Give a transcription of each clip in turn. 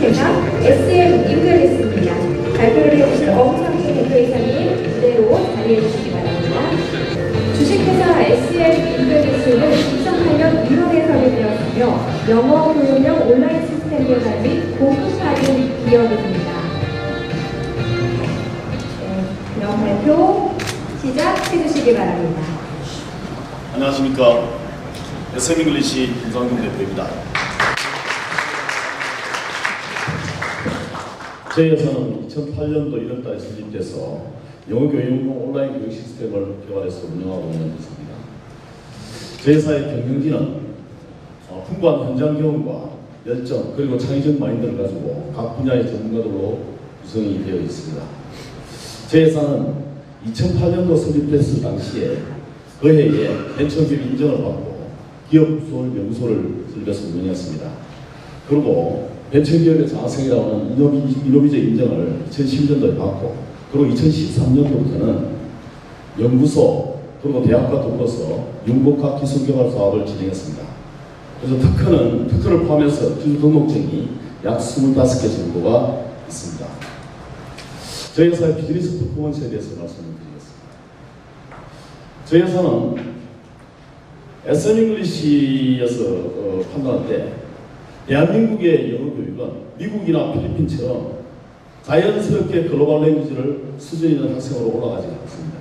주식회사 SM 잉글리스입니다. 발표를 해주실 엄상수 대표이사님 무대로 자리해 주시기 바랍니다. 주식회사 SM 잉글리스는 2008년 1월에 설립되었으며 영어 교육용 온라인 시스템 개발 및 공급 할인 기업입니다. 그럼 발표 시작해 주시기 바랍니다. 안녕하십니까. SM 잉글리시 김상균 대표입니다. 저희 회사는 2008년도 1월달에 설립돼서 영어 교육용 온라인 교육 시스템을 개발해서 운영하고 있는 회사입니다. 저희 회사의 경영진은 풍부한 현장 경험과 열정 그리고 창의적 마인드를 가지고 각 분야의 전문가들로 구성이 되어 있습니다. 저희 회사는 2008년도 설립됐을 당시에 그 해에 벤처기업 인정을 받고 기업 부설 연구소를 설립해서 운영했습니다. 그리고 벤처기업의 장학생이라고 하는 이노비제 인정을 2010년도에 받고 그리고 2013년도부터는 연구소 그리고 대학과 더불어서 융복합 기술개발 사업을 진행했습니다. 그래서 특허를 포함해서 기술 등록증이 약 25개 정도가 있습니다. 저희 회사의 비즈니스 퍼포먼스에 대해서 말씀을 드리겠습니다. 저희 회사는 SM 잉글리시에서 판단할 때 대한민국의 영어 교육은 미국이나 필리핀처럼 자연스럽게 글로벌 랭귀지를 수준 있는 학생으로 올라가지 않습니다.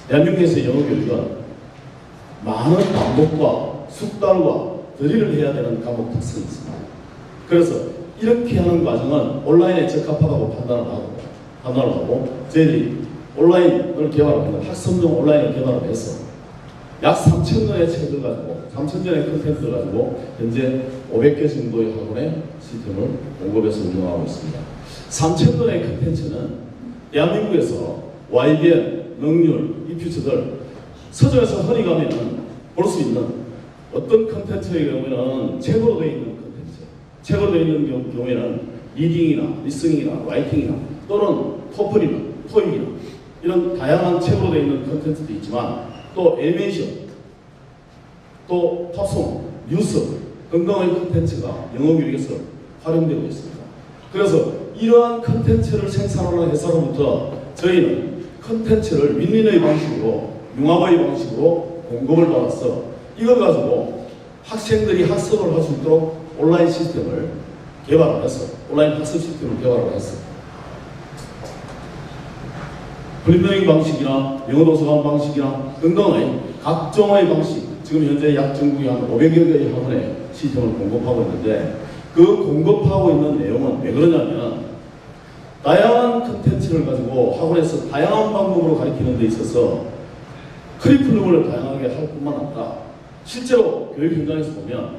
대한민국에서의 영어 교육은 많은 반복과 숙달과 드릴을 해야 되는 과목 특성이 있습니다. 그래서 이렇게 하는 과정은 온라인에 적합하다고 판단을 하고 저희들이 온라인을 개발합니다. 학습용 온라인을 개발을 해서 약 3,000권의 책을 가지고 3,000권의 컨텐츠를 가지고 현재 500개 정도의 학원의 시스템을 공급해서 운영하고 있습니다. 3,000권의 컨텐츠는 대한민국에서 YBN, 능률, 이퓨처들 서점에서 흔히 가면 볼 수 있는 어떤 컨텐츠의 경우에는 책으로 되어 있는 컨텐츠, 책으로 되어 있는 경우에는 리딩이나 리스닝이나 라이팅이나 또는 토플이나 토익이나 이런 다양한 책으로 되어 있는 컨텐츠도 있지만 또 애니메이션, 또 팝송, 뉴스 등등의 컨텐츠가 영어 교육에서 활용되고 있습니다. 그래서 이러한 컨텐츠를 생산하는 회사로부터 저희는 컨텐츠를 윈윈의 방식으로 융합의 방식으로 공급을 받아서 이걸 가지고 학생들이 학습을 할 수 있도록 온라인 시스템을 개발을 해서 온라인 학습 시스템을 개발을 했습니다. 플립러닝 방식이나 영어 도서관 방식이나 등등의 각종의 방식, 지금 현재 약 전국에 한 500여 개의 학원의 시스템을 공급하고 있는데 그 공급하고 있는 내용은 왜 그러냐면 다양한 컨텐츠를 가지고 학원에서 다양한 방법으로 가르치는 데 있어서 커리큘럼을 다양하게 할 뿐만 아니라 실제로 교육 현장에서 보면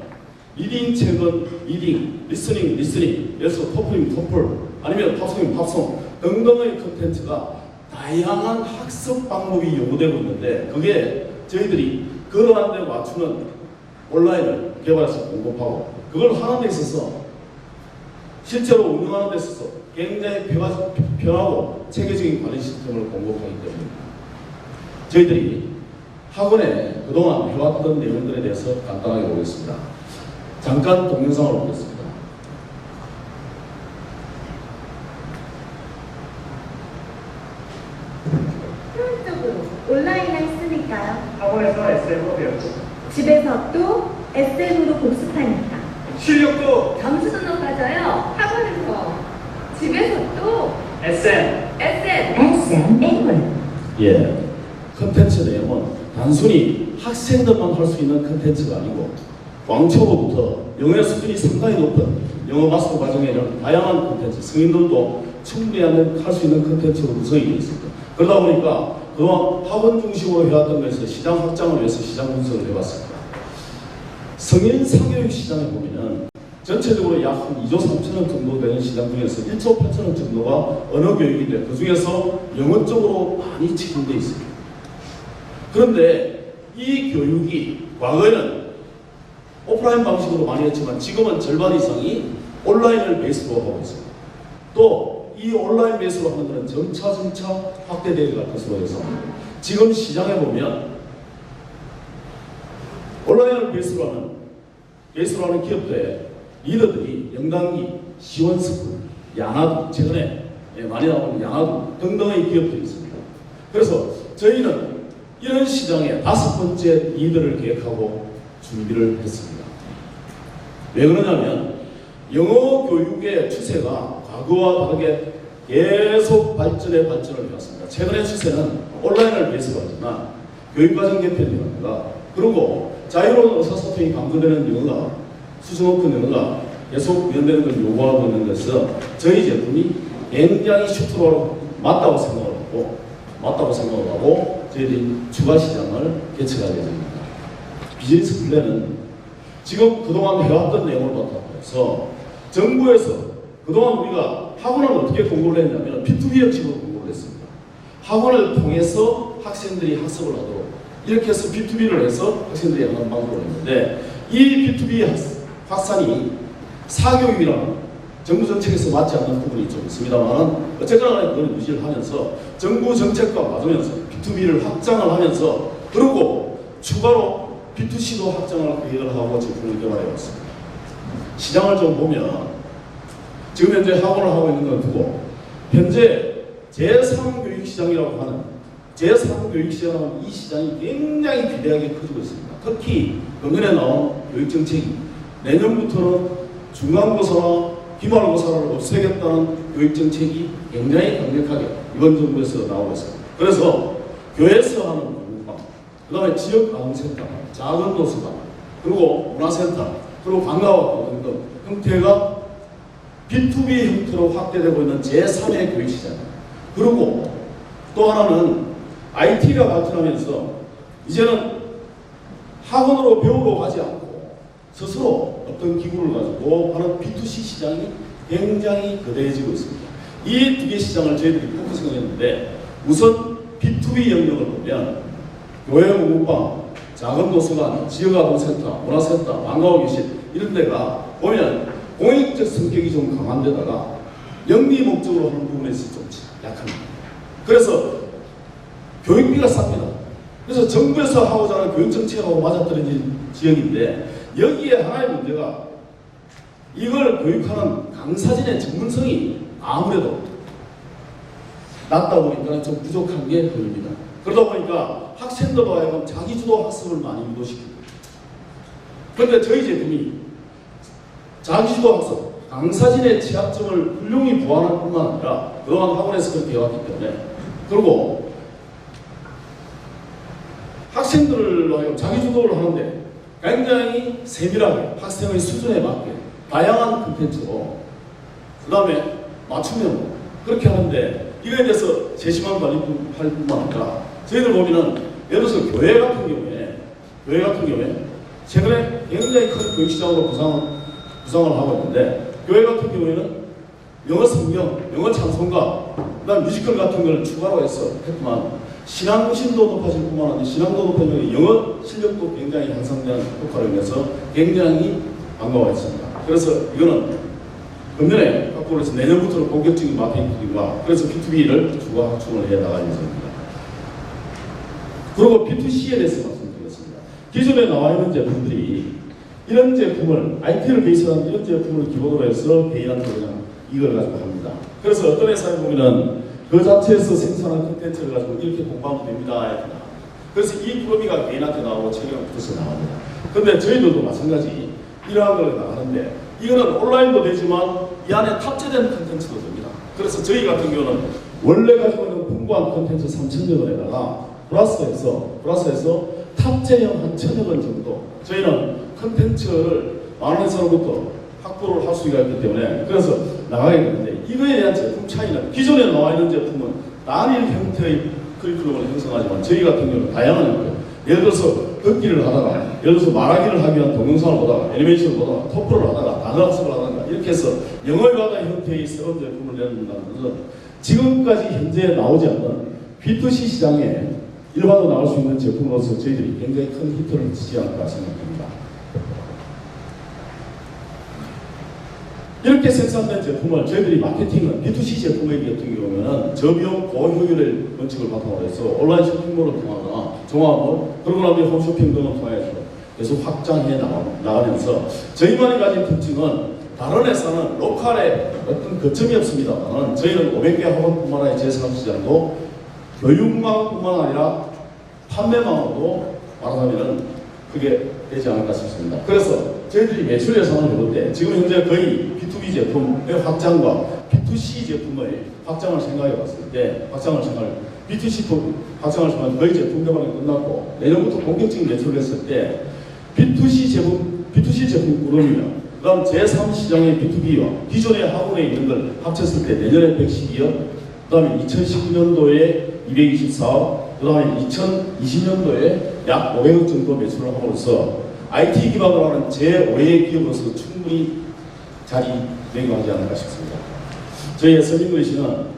리딩 책은 리딩, 리스닝, 리스닝, 예를 들어서 토플이면 토플, 아니면 팝송이면 팝송 등등의 컨텐츠가 다양한 학습 방법이 요구되고 있는데 그게 저희들이 그러한 데 맞추는 온라인을 개발해서 공급하고 그걸 하는 데 있어서 실제로 운영하는 데 있어서 굉장히 편하고 체계적인 관리 시스템을 공급하기 때문입니다. 저희들이 학원에 그동안 해왔던 내용들에 대해서 간단하게 보겠습니다. 잠깐 동영상을 보겠습니다. 효율적으로 온라인을 쓰니까요. 학원에서 SM으로 배웠죠. 집에서도 SM으로 복습하니까. 실력도 점수도 높아져요. 학원에서. 집에서도 SM. SM A군. 예, 컨텐츠 내용은 단순히 학생들만 할 수 있는 컨텐츠가 아니고 왕초보부터 영어 수준이 상당히 높은 영어 마스터 과정에 이런 다양한 컨텐츠, 성인들도 충분히 할 수 있는 컨텐츠로 구성이 되어 있습니다. 그러다 보니까 그동안 학원 중심으로 해왔던 것에서 시장 확장을 위해서 시장 분석을 해봤습니다. 성인 사교육 시장에 보면은 전체적으로 약 한 2조 3천원 정도 되는 시장 중에서 1조 8천원 정도가 언어 교육인데 그 중에서 영어 쪽으로 많이 집중되어 있습니다. 그런데 이 교육이 과거에는 오프라인 방식으로 많이 했지만 지금은 절반 이상이 온라인을 베이스로 하고 있습니다. 또 이 온라인 베이스로 하는 것은 점차 확대되어 갈 것으로 해서 지금 시장에 보면 온라인을 베이스로 하는 기업들의 리더들이 영단기, 시원스쿨, 야나두, 최근에 많이 나오는 야나두 등등의 기업들이 있습니다. 그래서 저희는 이런 시장에 5번째 리더를 계획하고 준비를 했습니다. 왜 그러냐면 영어 교육의 추세가 과거와 다르게 계속 발전을 해왔습니다. 최근의 추세는 온라인을 베이스로 하지만 교육과정 개편이라든가 그리고 자유로운 의사소통이 강조되는 영어가 수준 높은 영어가 계속 구현되는 걸 요구하고 있는 것은 저희 제품이 굉장히 슈트로 맞다고 생각을 하고 저희들이 추가 시장을 개척하게 됩니다. 비즈니스 플랜은 지금 그동안 해왔던 내용을 바탕으로 해서 정부에서 그동안 우리가 학원을 어떻게 공부를 했냐면 P2B 형식으로 공부를 했습니다. 학원을 통해서 학생들이 학습을 하도록 이렇게 해서 B2B를 해서 학생들이 하는 방법을 했는데 이 B2B 확산이 사교육이라는 정부 정책에서 맞지 않는 부분이 좀 있습니다만 어쨌거나 간에 그걸 유지를 하면서 정부 정책과 맞으면서 B2B를 확장을 하면서 그리고 추가로 B2C도 확장을 계획을 하고 제품을 개발해 왔습니다. 시장을 좀 보면 지금 현재 학원을 하고 있는 건 두고 현재 제3교육시장이라고 하는 제3교육시장이라는 이 시장이 굉장히 비대하게 커지고 있습니다. 특히 금년에 나온 교육정책이 내년부터는 중간고사나 기말고사를 없애겠다는 교육정책이 굉장히 강력하게 이번 정부에서 나오고 있습니다. 그래서 교회에서 하는 공부방, 그 다음에 지역아동센터, 작은 도서관, 그리고 문화센터, 그리고 방과후 등등 형태가 B2B 형태로 확대되고 있는 제3의 교육시장입니다. 그리고 또 하나는 IT가 발전하면서 이제는 학원으로 배우러 가지 않고 스스로 어떤 기구를 가지고 하는 B2C 시장이 굉장히 거대해지고 있습니다. 이 두 개 시장을 저희들이 포커싱을 했는데 우선 B2B 영역을 보면 교회 공부방, 작은 도서관, 지역아동센터, 문화센터, 방과후 교실 이런 데가 보면 공익적 성격이 좀 강한 데다가 영리 목적으로 하는 부분에서 좀 약합니다. 그래서 교육비가 쌉니다. 그래서 정부에서 하고자 하는 교육정책하고 맞아떨어진 지역인데 여기에 하나의 문제가 이걸 교육하는 강사진의 전문성이 아무래도 낮다 보니까 좀 부족한 게 보입니다. 그러다 보니까 학생들도 하여금 자기주도 학습을 많이 유도시킵니다. 그런데 저희 제품이 자기주도 학습, 강사진의 취약점을 훌륭히 보완할 뿐만 아니라 그동안 학원에서 그렇게 해왔기 때문에 그리고 학생들로 하여금 자기주도를 하는데 굉장히 세밀하게 학생의 수준에 맞게 다양한 콘텐츠로 그 다음에 맞춤형 그렇게 하는데 이거에 대해서 세심한 관리할 뿐만 아니라 저희들 보면은 예를 들어서 교회 같은 경우에 최근에 굉장히 큰 교육시장으로 구상을 하고 있는데 교회 같은 경우에는 영어 성경, 영어 찬송가, 그 다음 뮤지컬 같은 걸 추가로 해서 했지만 신앙심도 높아질 뿐만 아니라 신앙도 높아지면 영어 실력도 굉장히 향상되는 효과를 위해서 굉장히 반가워했습니다. 그래서 이거는 금년에 확보를 해서 내년부터는 본격적인 마케팅과 그래서 B2B를 추가 확충을 해 나갈 예정입니다. 그리고 B2C에 대해서 말씀드리겠습니다. 기존에 나와 있는 제품들이 이런 제품을 IT를 베이스한 이런 제품을 기본으로 해서 개인한테 그냥 이걸 가지고 합니다. 그래서 어떤 회사에 보면은 그 자체에서 생산한 콘텐츠를 가지고 이렇게 공부하면 됩니다. 그래서 이 프로비가 개인한테 나오고 체계가 붙어서 나옵니다. 그런데 저희들도 마찬가지 이러한 걸 나가는데 이거는 온라인도 되지만 이 안에 탑재된 콘텐츠도 됩니다. 그래서 저희 같은 경우는 원래 가지고 있는 풍부한 콘텐츠 3,000여 원에다가 플러스해서 탑재형 한 1,000여 원 정도 저희는 콘텐츠를 많은 회사로부터 확보를 할 수가 있기 때문에 그래서 나가게 되는데 이거에 대한 제품 차이는 기존에 나와 있는 제품은 단일 형태의 커리큘럼을 형성하지만 저희 같은 경우는 다양한 형태 예를 들어서 듣기를 하다가 예를 들어서 말하기를 하기 위한 동영상을 보다가 애니메이션을 보다가 토플을 하다가 단어 학습을 하다가 이렇게 해서 영어에 관한 형태의 새로운 제품을 내놓는다는 것은 지금까지 현재 나오지 않는 B2C 시장에 일반으로 나올 수 있는 제품으로서 저희들이 굉장히 큰 히트를 치지 않을까 생각합니다. 이렇게 생산된 제품을 저희들이 마케팅은 B2C 제품의 같은 경우에는 저비용 고효율의 원칙을 바탕으로 해서 온라인 쇼핑몰을 통하거나 종합몰 그러고 나면 홈쇼핑 등을 통해서 계속 확장해 나가면서 저희만이 가진 특징은 다른 회사는 로컬에 어떤 거점이 없습니다만 저희는 500개 학원뿐만 아니라 제3시장도 교육망뿐만 아니라 판매망으로도 말하자면 그게 되지 않을까 싶습니다. 그래서 저희들이 매출 예산을 해볼 때 지금 현재 거의 B2B 제품의 확장과 B2C 제품의 확장을 생각해 봤을 때 B2C 확장을 생각하면 거의 제품 개발이 끝났고 내년부터 본격적인 매출을 했을 때 B2C 제품 꾸러미면 그 다음 제3시장의 B2B와 기존의 학원에 있는 걸 합쳤을 때 내년에 112억, 그 다음에 2019년도에 224억, 그 다음에 2020년도에 약 500억 정도 매출을 함으로써 IT 기반으로 하는 제5의 기업으로서 충분히 자리매김하지 않을까 싶습니다. 저희 SM잉글리시는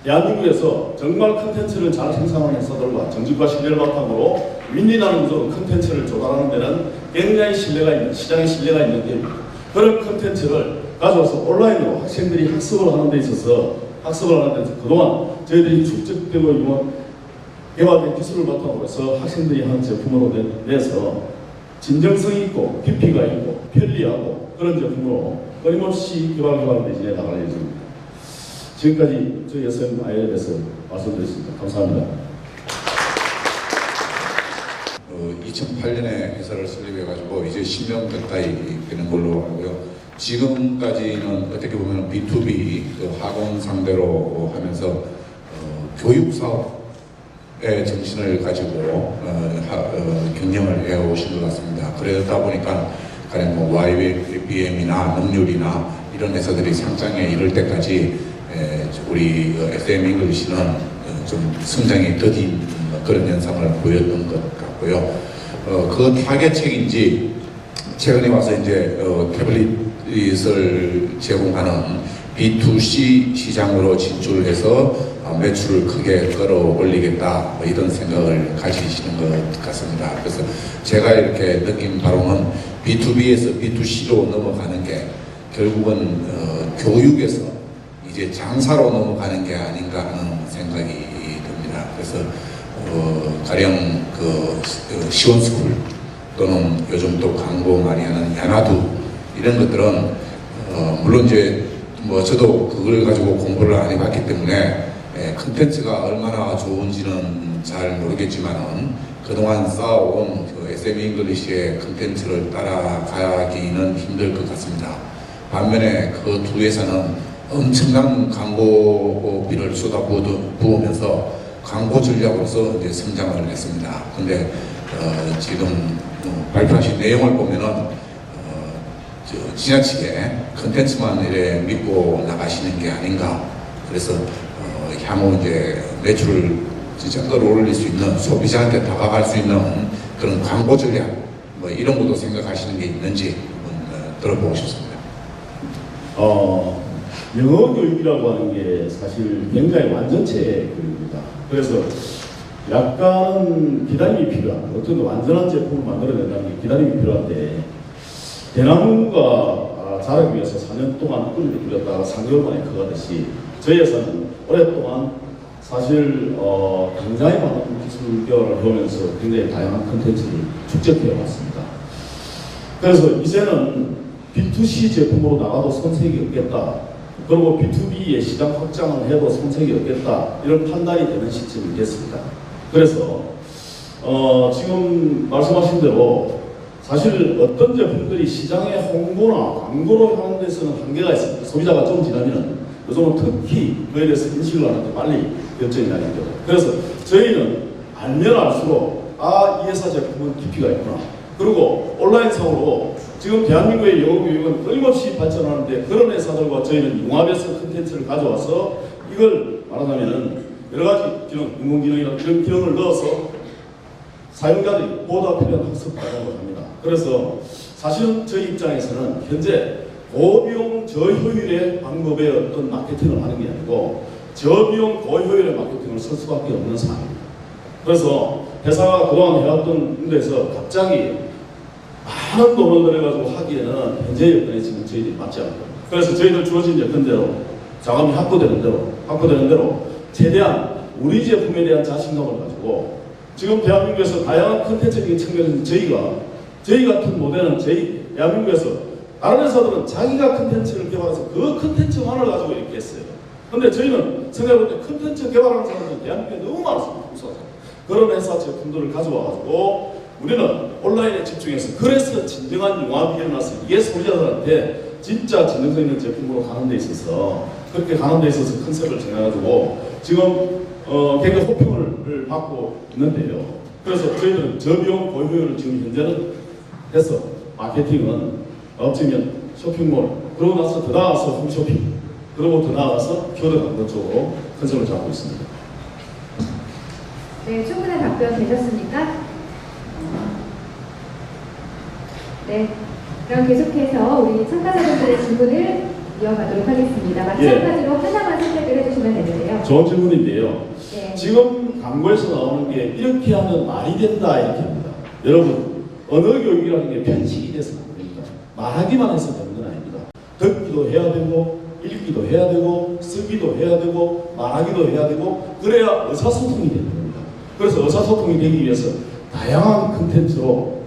대한민국에서 정말 콘텐츠를 잘 생산하는 회사들과 정직과 신뢰를 바탕으로 윈윈하는 구조로 콘텐츠를 조달하는 데는 굉장히 신뢰가 있는, 시장에 신뢰가 있는 기업입니다. 그런 콘텐츠를 가져와서 온라인으로 학생들이 학습을 하는 데 있어서 그동안 저희들이 축적되고 개발된 기술을 바탕으로 해서 학생들이 하는 제품으로 내서 진정성 있고 깊이가 있고 편리하고 그런 제품으로 끊임없이 개발을 진행해 나갈 예정입니다. 지금까지 저희 SMI에 대해서 말씀드렸습니다. 감사합니다. 2008년에 회사를 설립해가지고 이제 10년 가까이 되는 걸로 알고요. 지금까지는 어떻게 보면 B2B 학원 상대로 하면서 교육 사업의 정신을 가지고 경영을 해오신 것 같습니다. 그러다 보니까 가령 뭐 YBM이나 능률이나 이런 회사들이 상장에 이를 때까지 우리 SM잉글리시는 좀 성장이 더딘 그런 현상을 보였던 것 같고요. 그 타겟책인지 최근에 와서 이제 태블릿을 제공하는 B2C 시장으로 진출해서 매출을 크게 끌어올리겠다 뭐 이런 생각을 가지시는 것 같습니다. 그래서 제가 이렇게 느낀 바로는 B2B에서 B2C로 넘어가는 게 결국은 교육에서 이제 장사로 넘어가는 게 아닌가 하는 생각이 듭니다. 그래서 가령 시원스쿨 또는 요즘 또 광고 많이 하는 야나두 이런 것들은 물론 이제 뭐 저도 그걸 가지고 공부를 안 해봤기 때문에 컨텐츠가 얼마나 좋은지는 잘 모르겠지만은 그동안 쌓아온 그 SM잉글리시의 컨텐츠를 따라가기는 힘들 것 같습니다. 반면에 그 두 회사는 엄청난 광고비를 쏟아부으면서 광고 전략으로서 이제 성장을 했습니다. 근데 지금 발표하신 내용을 보면은 지나치게 컨텐츠만 이래 믿고 나가시는 게 아닌가. 그래서 향후 이제 매출을 진짜 끌어올릴 수 있는, 소비자한테 다가갈 수 있는 그런 광고 전략 뭐 이런 것도 생각하시는 게 있는지 들어보고 싶습니다. 영어 교육이라고 하는 게 사실 굉장히 완전체 교육입니다. 그래서 약간 기다림이 필요한, 어떤 완전한 제품을 만들어낸다는 게 기다림이 필요한데, 대나무가 자라기 위해서 4년 동안 뿌리를 들였다가 3개월 만에 커가듯이 저희 회사는 오랫동안 사실 굉장히 많은 기술 개발을 해오면서 굉장히 다양한 컨텐츠를 축적해 왔습니다. 그래서 이제는 B2C 제품으로 나가도 손색이 없겠다. 그리고 B2B의 시장 확장을 해도 손색이 없겠다. 이런 판단이 되는 시점이 됐습니다. 그래서 지금 말씀하신 대로 사실 어떤 제품들이 시장의 홍보나 광고로 하는 데서는 한계가 있습니다. 소비자가 좀 지나면 요즘은 특히 그에 대해서 인식을 하는데 빨리 결정이 나겠죠. 그래서 저희는 알면 알수록 이 회사 제품은 깊이가 있구나. 그리고 온라인상으로 지금 대한민국의 영어 교육은 끊임없이 발전하는데 그런 회사들과 저희는 융합해서 컨텐츠를 가져와서 이걸 말하자면은 여러 가지 기능, 인공지능이나 이런 기능을 넣어서 사용자들이 보다 필요한 학습 과정을 합니다. 그래서 사실은 저희 입장에서는 현재 고비용 저효율의 방법의 어떤 마케팅을 하는 게 아니고 저비용 고효율의 마케팅을 쓸 수밖에 없는 상황입니다. 그래서 회사가 그동안 해왔던 데서 갑자기 많은 돈을 들여가지고 하기에는 현재 여건에 지금 저희들이 맞지 않고, 그래서 저희들 주어진 여건대로 자금이 확보되는 대로 최대한 우리 제품에 대한 자신감을 가지고 지금 대한민국에서 다양한 컨텐츠적인 측면에서 저희 같은 모델은 대한민국에서 다른 회사들은 자기가 컨텐츠를 개발해서 그 컨텐츠만을 가지고 이렇게 했어요. 근데 저희는 생각해볼 때 컨텐츠 개발하는 사람들은 대한민국에 너무 많습니다. 그런 회사 제품들을 가져와가지고 우리는 온라인에 집중해서 그래서 진정한 융합이 일어나서 이게 소비자들한테 진짜 진정성 있는 제품으로 가는 데 있어서 그렇게 가는 데 있어서 컨셉을 정해가지고 지금 개별 호평을 받고 있는데요. 그래서 저희들은 저비용 고효율을 지금 현재는 해서 마케팅은 어쩌면 쇼핑몰 그러고 나서 더 나아가서 홈쇼핑 그리고 더 나아가서 키워드 광고 쪽으로 컨셉을 잡고 있습니다. 네, 충분한 답변 되셨습니까? 네, 그럼 계속해서 우리 참가자분들의 질문을 이어가도록 하겠습니다. 마찬가지로 하나만 선택을 해주시면 되는데요. 좋은 질문인데요. 네. 지금 광고에서 나오는 게 이렇게 하면 말이 된다 이렇게 합니다. 여러분 언어 교육이라는 게 편식이 돼서는 안 됩니다. 말하기만 해서 되는 건 아닙니다. 듣기도 해야 되고 읽기도 해야 되고 쓰기도 해야 되고 말하기도 해야 되고 그래야 의사소통이 되는 겁니다. 그래서 의사소통이 되기 위해서 다양한 컨텐츠로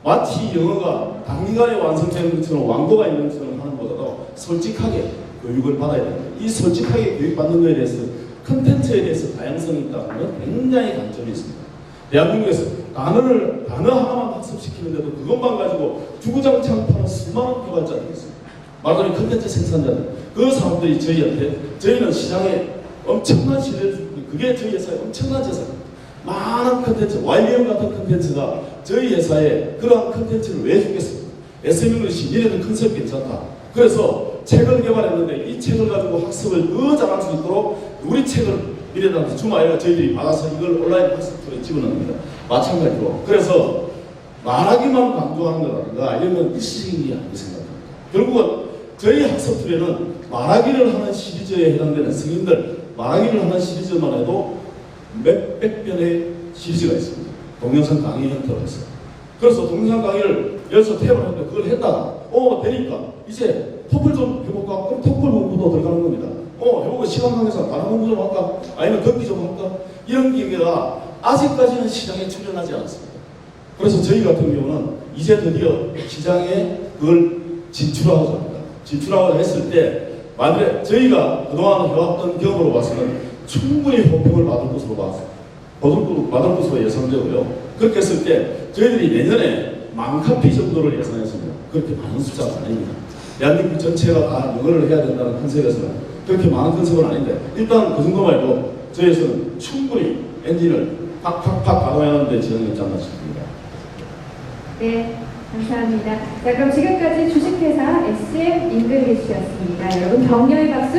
마치 영어가 단기간에 완성되는 것처럼 완고가 있는 것처럼 하는 것보다도 솔직하게 교육을 받아야 됩니다. 이 솔직하게 교육받는 것에 대해서 컨텐츠에 대해서 다양성이 있다는 건 굉장히 강점이 있습니다. 대한민국에서 단어 하나만 학습시키는데도 그것만 가지고 주구장창 파는 수많은 개발자들이 있습니다. 말하자면 컨텐츠 생산자들 그 사람들이 저희는 시장에 엄청난 시대를 주고 그게 저희 회사의 엄청난 재산입니다. 많은 컨텐츠, YBM 같은 컨텐츠가 저희 회사에 그러한 컨텐츠를 왜 주겠습니까? SM잉글리시 니네들 컨셉 괜찮다. 그래서 책을 개발했는데 이 책을 가지고 학습을 더 잘할 수 있도록 우리 책을 미래한테 주마이가 저희들이 받아서 이걸 온라인 학습 툴에 집어넣습니다. 마찬가지로 그래서 말하기만 강조하는 거라든가 이런 건 일시적인 게 아니고 생각합니다. 결국은 저희 학습 툴에는 말하기를 하는 시리즈에 해당되는 승인들 말하기를 하는 시리즈만 해도 몇백 편의 시리즈가 있습니다. 동영상 강의 형태로 해서. 그래서 동영상 강의를 여기서 탭을 하는데 그걸 했다가 되니까 이제 토플 좀 해볼까? 그럼 토플 공부도 들어가는 겁니다. 해보고 시간 관계상 단어 공부 좀 할까? 아니면 듣기 좀 할까? 이런 기회가 아직까지는 시장에 출현하지 않았습니다. 그래서 저희 같은 경우는 이제 드디어 시장에 그걸 진출하고자 합니다. 진출하고자 했을 때 만약에 저희가 그동안 해왔던 경험으로 봐서는 충분히 호평을 받을 것으로 받을 것으로 예상되고요. 그렇게 했을 때 저희들이 내년에 10,000카피 정도를 예상했습니다. 그렇게 많은 숫자가 아닙니다. 대한민국 전체가 다 영어를 해야 된다는 컨셉에서는 그렇게 많은 컨셉은 아닌데 일단 그 정도만 해도 저희에서는 충분히 엔진을 팍팍팍 가동하는 데 지장이 있지 않나 싶습니다. 네, 감사합니다. 자, 그럼 지금까지 주식회사 SM 잉글리시였습니다. 여러분 격려의 박수